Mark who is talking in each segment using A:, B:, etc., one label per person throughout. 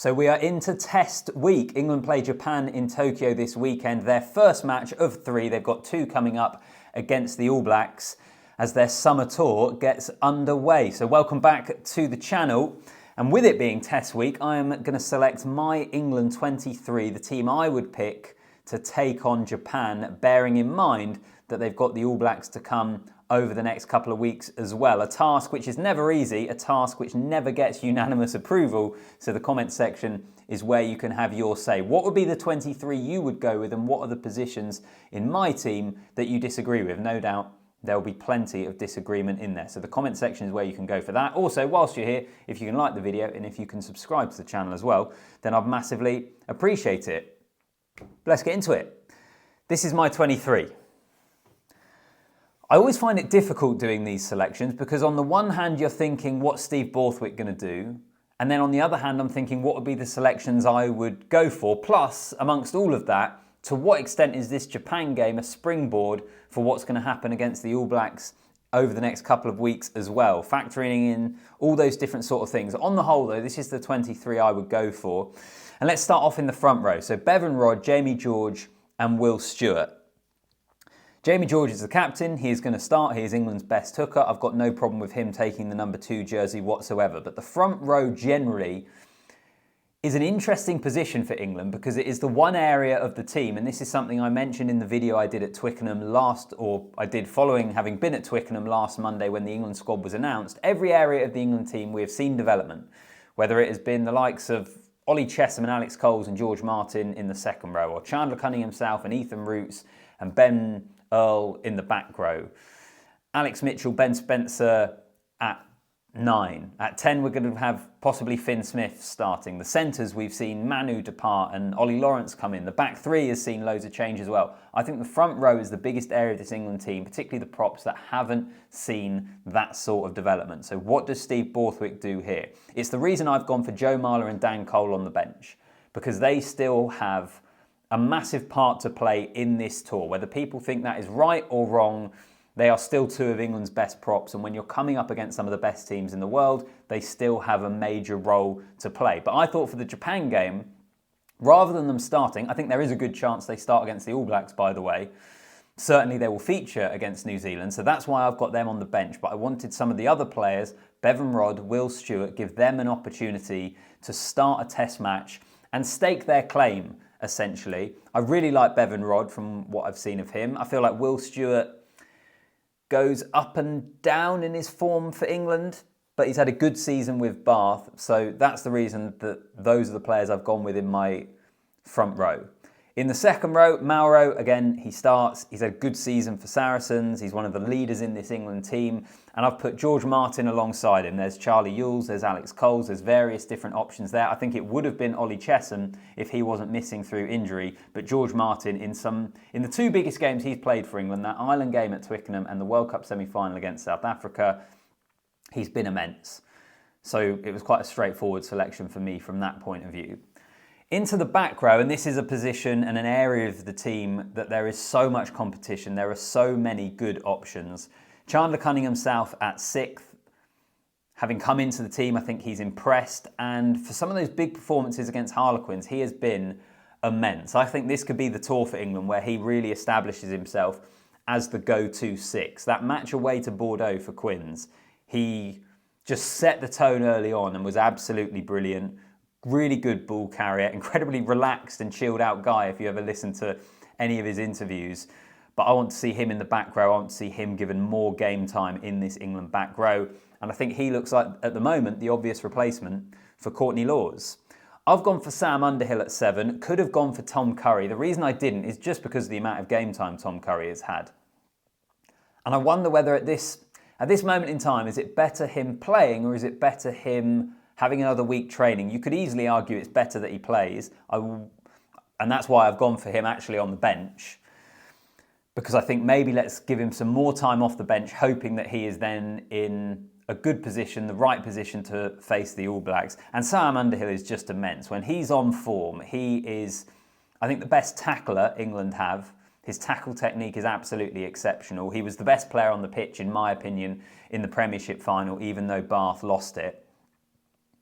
A: So we are into test week. England play Japan in Tokyo this weekend. Their first match of 3. They've got 2 coming up against the All Blacks as their summer tour gets underway. So welcome back to the channel. And with it being test week, I am going to select my England 23, the team I would pick to take on Japan, bearing in mind that they've got the All Blacks to come over the next couple of weeks as well. A task which is never easy, a task which never gets unanimous approval. So the comments section is where you can have your say. What would be the 23 you would go with, and what are the positions in my team that you disagree with? No doubt there will be plenty of disagreement in there. So the comment section is where you can go for that. Also, whilst you're here, if you can like the video and if you can subscribe to the channel as well, then I'd massively appreciate it. But let's get into it. This is my 23. I always find it difficult doing these selections because on the one hand, you're thinking, what's Steve Borthwick going to do? And then on the other hand, I'm thinking, what would be the selections I would go for? Plus, amongst all of that, to what extent is this Japan game a springboard for what's going to happen against the All Blacks over the next couple of weeks as well? Factoring in all those different sort of things. On the whole, though, this is the 23 I would go for. And let's start off in the front row. So Bevan Rodd, Jamie George and Will Stewart. Jamie George is the captain. He is going to start. He is England's best hooker. I've got no problem with him taking the number 2 jersey whatsoever. But the front row generally is an interesting position for England because it is the one area of the team, and this is something I mentioned in the video I did at Twickenham following having been at Twickenham last Monday when the England squad was announced. Every area of the England team we have seen development, whether it has been the likes of Ollie Chesham and Alex Coles and George Martin in the second row, or Chandler Cunningham South and Ethan Roots and Ben Earl in the back row. Alex Mitchell, Ben Spencer at 9. At 10, we're going to have possibly Finn Smith starting. The centres, we've seen Manu depart and Ollie Lawrence come in. The back 3 has seen loads of change as well. I think the front row is the biggest area of this England team, particularly the props that haven't seen that sort of development. So what does Steve Borthwick do here? It's the reason I've gone for Joe Marler and Dan Cole on the bench, because they still have a massive part to play in this tour. Whether people think that is right or wrong, they are still 2 of England's best props, and when you're coming up against some of the best teams in the world, they still have a major role to play. But I thought for the Japan game, rather than them starting, I think there is a good chance they start against the All Blacks, by the way. Certainly they will feature against New Zealand, so that's why I've got them on the bench. But I wanted some of the other players, Bevan Rodd, Will Stewart, give them an opportunity to start a test match and stake their claim, essentially. I really like Bevan Rodd from what I've seen of him. I feel like Will Stewart goes up and down in his form for England, but he's had a good season with Bath, so that's the reason that those are the players I've gone with in my front row. In the second row, Mauro, again, he starts. He's had a good season for Saracens. He's one of the leaders in this England team. And I've put George Martin alongside him. There's Charlie Ewels, there's Alex Coles, there's various different options there. I think it would have been Ollie Chesham if he wasn't missing through injury. But George Martin, in the 2 biggest games he's played for England, that Ireland game at Twickenham and the World Cup semi-final against South Africa, he's been immense. So it was quite a straightforward selection for me from that point of view. Into the back row, and this is a position and an area of the team that there is so much competition. There are so many good options. Chandler Cunningham South at 6th. Having come into the team, I think he's impressed. And for some of those big performances against Harlequins, he has been immense. I think this could be the tour for England where he really establishes himself as the go-to 6. That match away to Bordeaux for Quins, he just set the tone early on and was absolutely brilliant. Really good ball carrier, incredibly relaxed and chilled out guy if you ever listen to any of his interviews. But I want to see him in the back row. I want to see him given more game time in this England back row. And I think he looks like, at the moment, the obvious replacement for Courtney Lawes. I've gone for Sam Underhill at 7. Could have gone for Tom Curry. The reason I didn't is just because of the amount of game time Tom Curry has had. And I wonder whether at this moment in time, is it better him playing or is it better him having another week training? You could easily argue it's better that he plays. And that's why I've gone for him actually on the bench. Because I think maybe let's give him some more time off the bench, hoping that he is then in a good position, the right position to face the All Blacks. And Sam Underhill is just immense. When he's on form, he is, I think, the best tackler England have. His tackle technique is absolutely exceptional. He was the best player on the pitch, in my opinion, in the Premiership final, even though Bath lost it.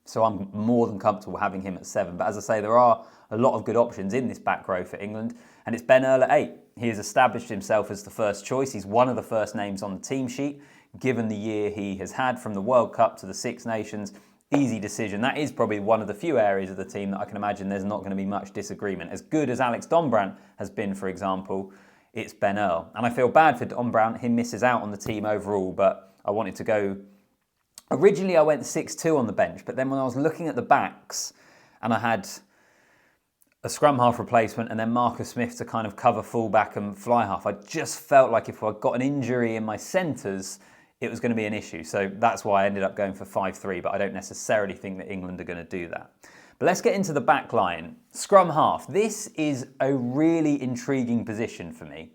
A: So I'm more than comfortable having him at 7. But as I say, there are a lot of good options in this back row for England. And it's Ben Earl at 8. He has established himself as the first choice. He's one of the first names on the team sheet, given the year he has had from the World Cup to the Six Nations. Easy decision. That is probably one of the few areas of the team that I can imagine there's not going to be much disagreement. As good as Alex Donbrant has been, for example, it's Ben Earl. And I feel bad for Donbrant. He misses out on the team overall, but I wanted to go... Originally, I went 6-2 on the bench, but then when I was looking at the backs and I had a scrum half replacement and then Marcus Smith to kind of cover fullback and fly half, I just felt like if I got an injury in my centres, it was going to be an issue. So that's why I ended up going for 5-3, but I don't necessarily think that England are going to do that. But let's get into the back line. Scrum half. This is a really intriguing position for me,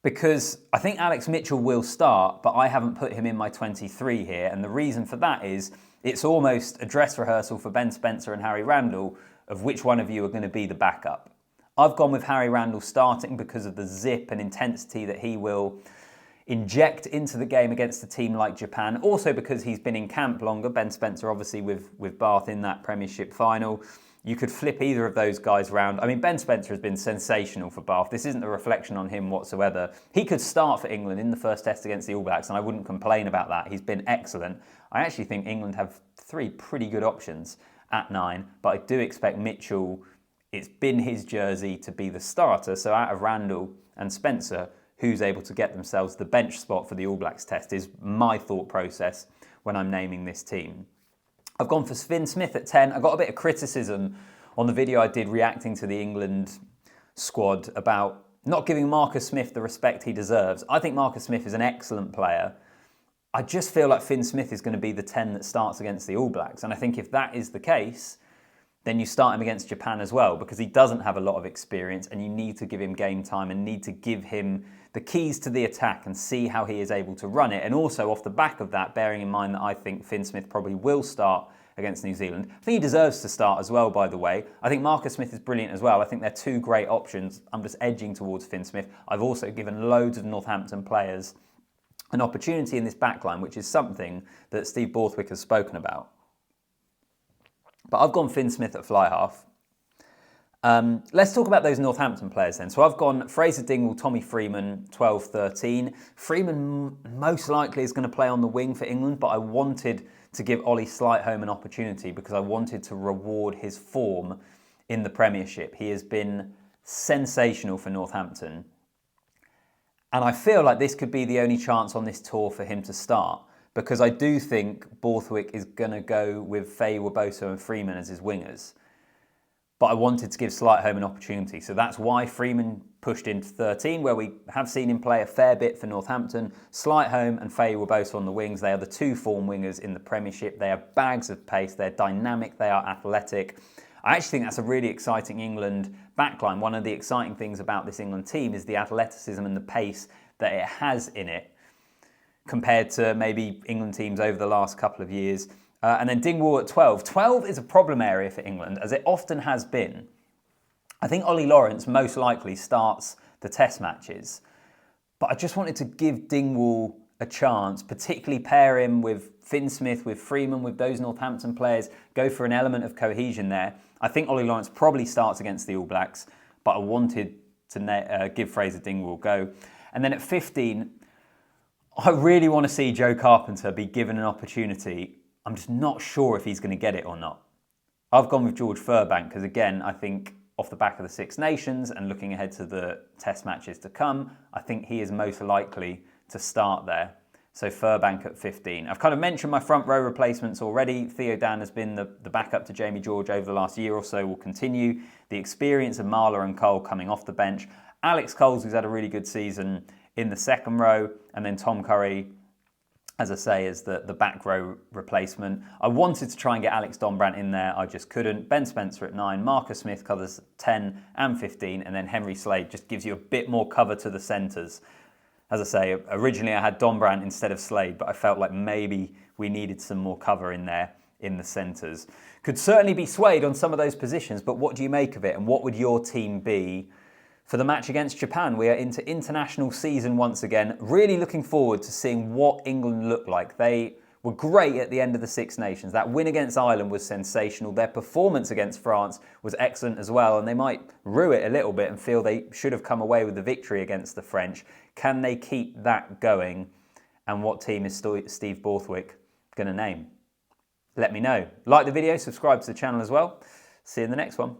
A: because I think Alex Mitchell will start, but I haven't put him in my 23 here. And the reason for that is it's almost a dress rehearsal for Ben Spencer and Harry Randall of which one of you are going to be the backup. I've gone with Harry Randall starting because of the zip and intensity that he will inject into the game against a team like Japan. Also because he's been in camp longer. Ben Spencer obviously with Bath in that Premiership final. You could flip either of those guys round. I mean, Ben Spencer has been sensational for Bath. This isn't a reflection on him whatsoever. He could start for England in the first test against the All Blacks, and I wouldn't complain about that. He's been excellent. I actually think England have 3 pretty good options at 9, but I do expect Mitchell, it's been his jersey to be the starter. So out of Randall and Spencer, who's able to get themselves the bench spot for the All Blacks test is my thought process when I'm naming this team. I've gone for Finn Smith at 10. I got a bit of criticism on the video I did reacting to the England squad about not giving Marcus Smith the respect he deserves. I think Marcus Smith is an excellent player. I just feel like Finn Smith is going to be the 10 that starts against the All Blacks. And I think if that is the case, then you start him against Japan as well, because he doesn't have a lot of experience and you need to give him game time and need to give him the keys to the attack and see how he is able to run it. And also off the back of that, bearing in mind that I think Finn Smith probably will start against New Zealand. I think he deserves to start as well, by the way. I think Marcus Smith is brilliant as well. I think they're 2 great options. I'm just edging towards Finn Smith. I've also given loads of Northampton players an opportunity in this backline, which is something that Steve Borthwick has spoken about. But I've gone Finn Smith at fly half. Let's talk about those Northampton players then. So I've gone Fraser Dingwall, Tommy Freeman, 12-13. Freeman most likely is going to play on the wing for England, but I wanted to give Ollie Slightholme an opportunity because I wanted to reward his form in the Premiership. He has been sensational for Northampton. And I feel like this could be the only chance on this tour for him to start, because I do think Borthwick is going to go with Faye, Waboso and Freeman as his wingers. But I wanted to give Slightholme an opportunity. So that's why Freeman pushed into 13, where we have seen him play a fair bit for Northampton. Slightholme and Faye were both on the wings. They are the 2 form wingers in the Premiership. They are bags of pace. They're dynamic. They are athletic. I actually think that's a really exciting England backline. One of the exciting things about this England team is the athleticism and the pace that it has in it compared to maybe England teams over the last couple of years. And then Dingwall at 12. 12 is a problem area for England, as it often has been. I think Ollie Lawrence most likely starts the test matches. But I just wanted to give Dingwall a chance, particularly pair him with Finn Smith, with Freeman, with those Northampton players, go for an element of cohesion there. I think Ollie Lawrence probably starts against the All Blacks, but I wanted to give Fraser Dingwall a go. And then at 15, I really want to see Joe Carpenter be given an opportunity. I'm just not sure if he's going to get it or not. I've gone with George Furbank because, again, I think off the back of the Six Nations and looking ahead to the test matches to come, I think he is most likely to start there. So Furbank at 15. I've kind of mentioned my front row replacements already. Theo Dan has been the backup to Jamie George over the last year or so, will continue. The experience of Marler and Cole coming off the bench. Alex Coles, who's had a really good season in the second row. And then Tom Curry, as I say, as the back row replacement. I wanted to try and get Alex Donbrant in there. I just couldn't. Ben Spencer at 9. Marcus Smith covers 10 and 15. And then Henry Slade just gives you a bit more cover to the centres. As I say, originally I had Donbrant instead of Slade, but I felt like maybe we needed some more cover in there in the centres. Could certainly be swayed on some of those positions, but what do you make of it? And what would your team be for the match against Japan? We are into international season once again. Really looking forward to seeing what England look like. They were great at the end of the Six Nations. That win against Ireland was sensational. Their performance against France was excellent as well, and they might rue it a little bit and feel they should have come away with the victory against the French. Can they keep that going? And what team is Steve Borthwick going to name? Let me know. Like the video, subscribe to the channel as well. See you in the next one.